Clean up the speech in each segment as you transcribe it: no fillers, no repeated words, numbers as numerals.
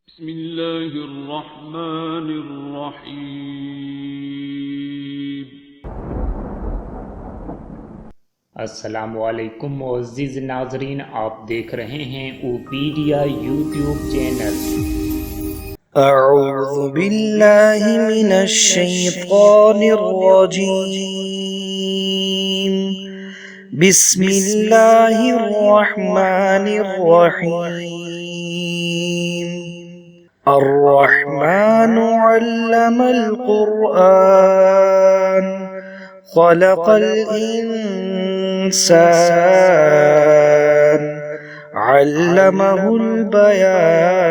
بسم الله الرحمن الرحیم۔ अस्सलामुअलैकुम मुअज़्ज़िज़ नाज़रीन, आप देख रहे हैं ओपीडिया यूट्यूब चैनल। أعوذ بالله من الشيطان الرجيم. بسم الله الرحمن الرحيم. الرحمن علم القرآن خلق الإنسان علمه البيان.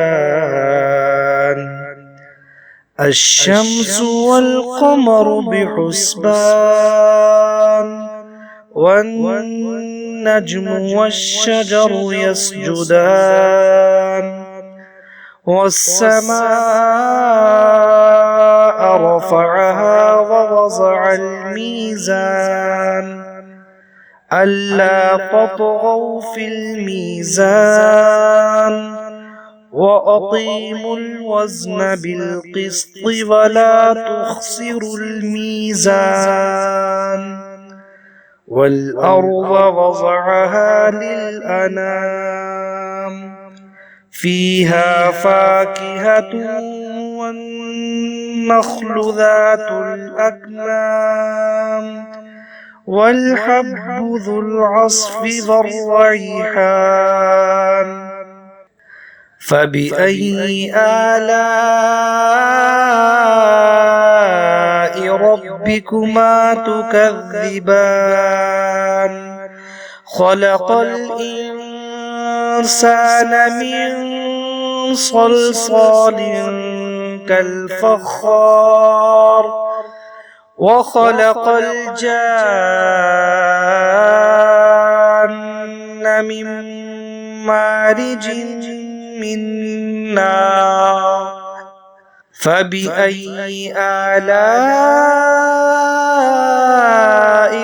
الشمس والقمر بحسبان والنجم والشجر يسجدان والسماء رفعها ووضع الميزان ألا تطغوا في الميزان وأقيموا الوزن بالقسط ولا تخسروا الميزان. والأرض وضعها للأنام فيها فاكهة والنخل ذات الأكمام والحب ذو العصف والريحان. فبأي آلاء ربكما تكذبان؟ خلق الإنسان من صلصال كالفخار وخلق الجان من مارج من نار. فبأي آلاء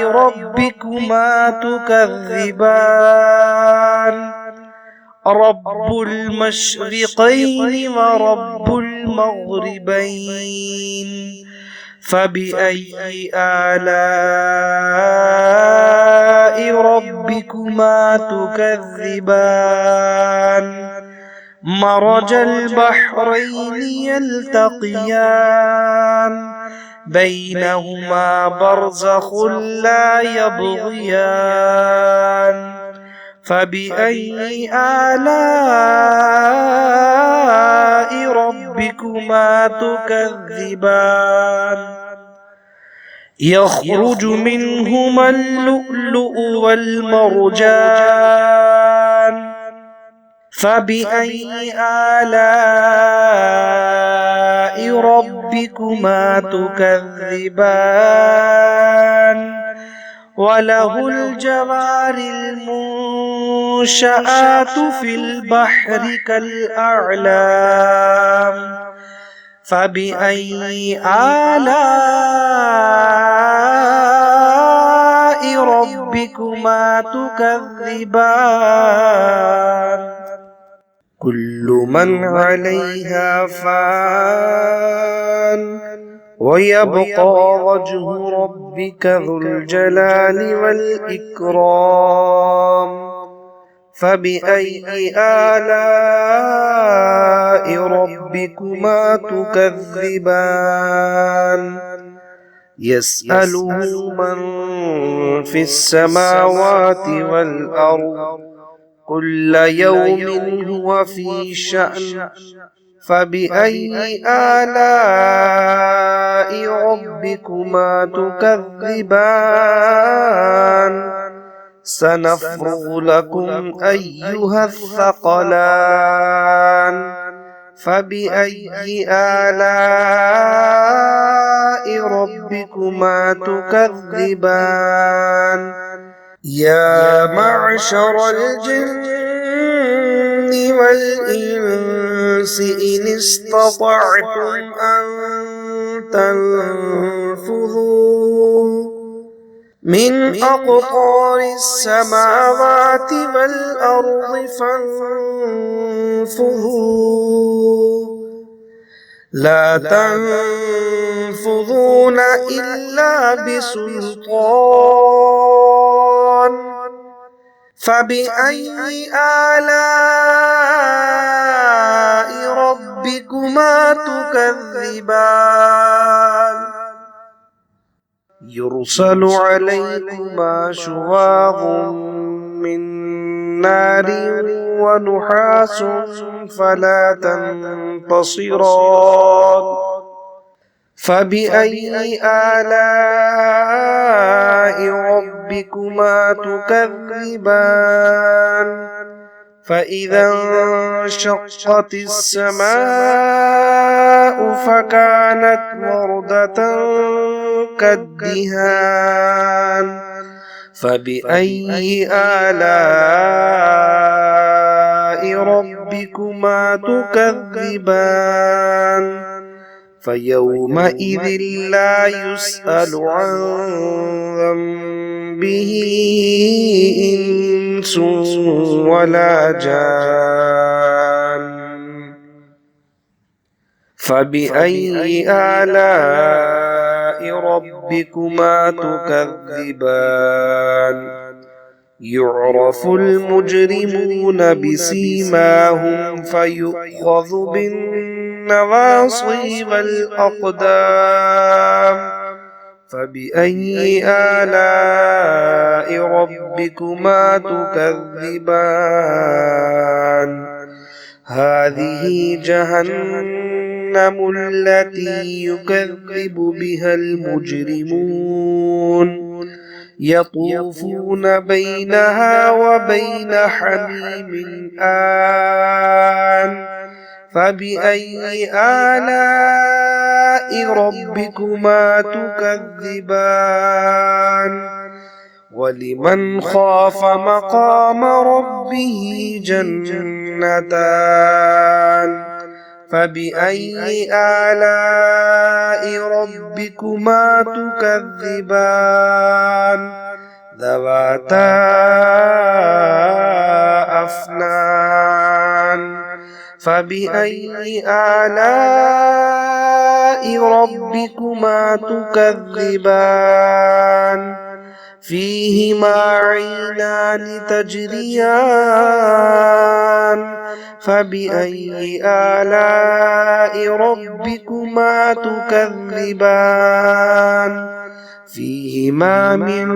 ربكما تكذبان؟ رب المشرقين ورب المغربين. فبأي آلاء ربكما تكذبان؟ مرج البحرين يلتقيان بينهما برزخ لا يبغيان. فبأي آلاء ربكما تكذبان؟ يخرج منهما اللؤلؤ والمرجان. فبأي آلاء ربكما تكذبان؟ وله الجوار المنشآت في البحر كالأعلام. فبأي آلاء ربكما تكذبان؟ كل من عليها فان ويبقى وجه ربك ذو الجلال والإكرام. فبأي آلاء ربكما تكذبان؟ يسأله من في السماوات والأرض كل يوم هو في شأن. فبأي آلاء ربكما تكذبان؟ سنفرغ لكم أيها الثقلان. فبأي آلاء ربكما تكذبان؟ يا معشر الجن والإنس إن استطعتم أن تنفذوا من أقطار السماوات والأرض فانفذوا لا تنفذون إلا بسلطان فبأي آلاء ربكما تكذبان يرسل عليكما شواظ من نار ونحاس فلا تنتصران فبأي آلاء ربكما تكذبان فإذا انشقت السماء فكانت وردة كالدهان فبأي آلاء ربكما تكذبان فيومئذ لا يسأل عن ذنبه إنس ولا جان فبأي آلاء ربكما تكذبان يعرف المجرمون بسيماهم فيؤخذ بالنواصي والأقدام فبأي آلاء ربكما تكذبان هذه جهنم التي يكذب بها المجرمون يطوفون بينها وبين حميم آن فبأي آلاء ربكما تكذبان ولمن خاف مقام ربه جنتان فبأي آلاء ربكما تكذبان ذواتا أفنان فبأي آلاء ربكما تكذبان فيهما عينان تجريان فبأي آلاء ربكما تكذبان فيهما من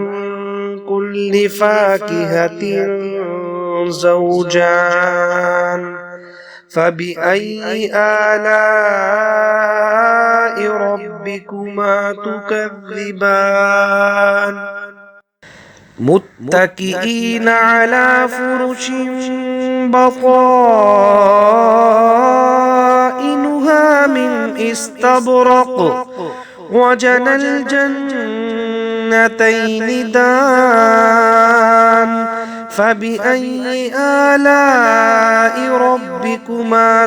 كل فاكهة زوجان فبأي آلاء ربكما تكذبان متكئين على فرش بطائنها من استبرق وجنى الجنتين دان فبأي آلاء ربكما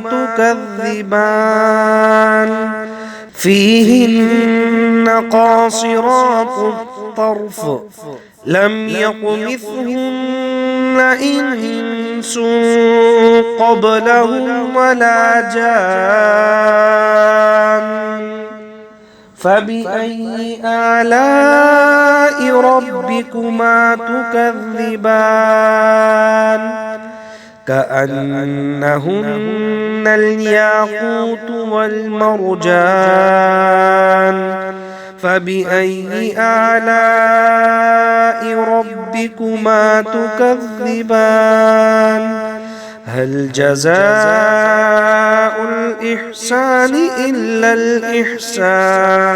تكذبان فيهن قاصرات الطرف لم يطمثهن إنس قبلهم ولا جان فبأي آلاء ربكما تكذبان كأنهن الياقوت والمرجان فبأي آلاء ربكما تكذبان هل جزاء الإحسان إلا الإحسان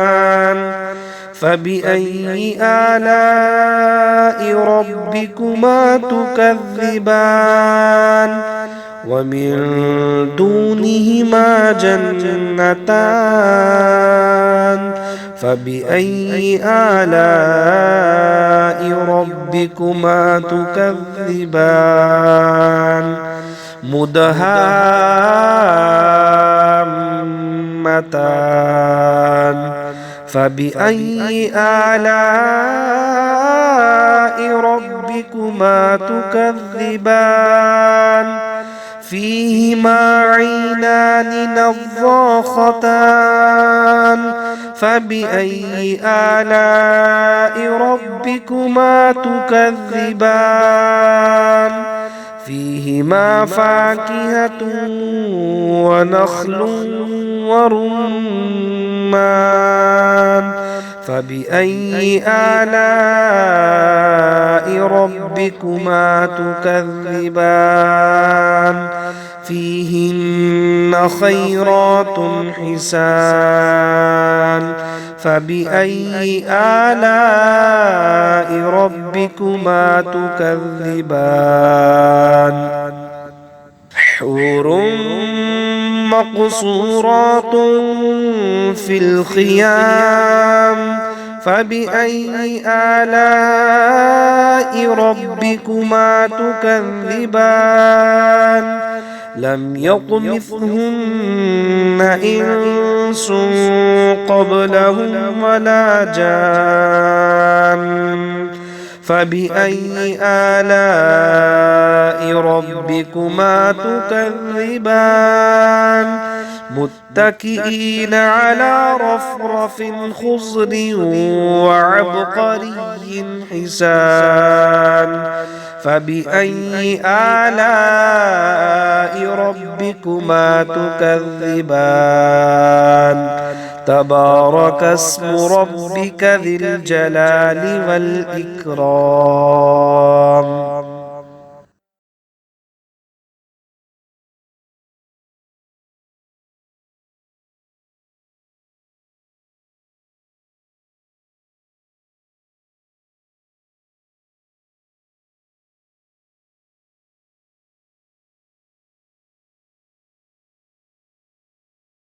فبأي آلاء ربكما تكذبان ومن دونهما جنتان فبأي آلاء ربكما تكذبان مدهامتان فبأي آلاء ربكما تكذبان فيهما عينان نضاختان فبأي آلاء ربكما تكذبان فيهما فاكهة ونخل ورمان فبأي آلاء ربكما تكذبان فيهن خيرات حسان فبأي آلاء ربكما تكذبان حور مقصورات في الخيام فبأي آلاء ربكما تكذبان لم يطمثهن إنس قبلهم ولا جان فبأي آلاء ربكما تكذبان متكئين على رفرف خضر وعبقري حسان فبأي آلاء ربكما تكذبان تبارك اسم ربك ذي الجلال والإكرام